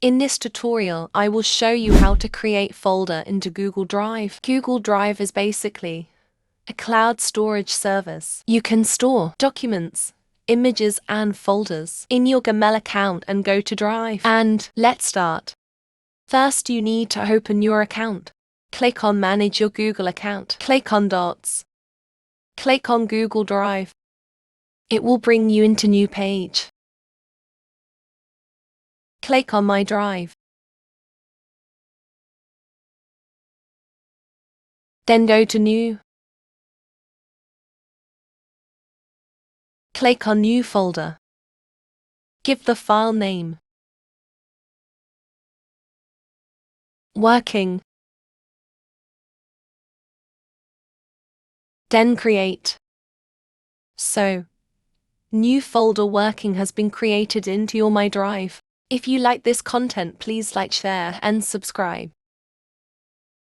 In this tutorial, I will show you how to create folder into Google Drive. Google Drive is basically a cloud storage service. You can store documents, images and folders in your Gmail account and go to Drive. And let's start. First, you need to open your account. Click on Manage your Google account. Click on Dots. Click on Google Drive. It will bring you into new page. Click on My Drive. Then go to New. Click on New Folder. Give the file name Working. Then create. So, new folder Working has been created into your My Drive. If you like this content, please like, share and subscribe.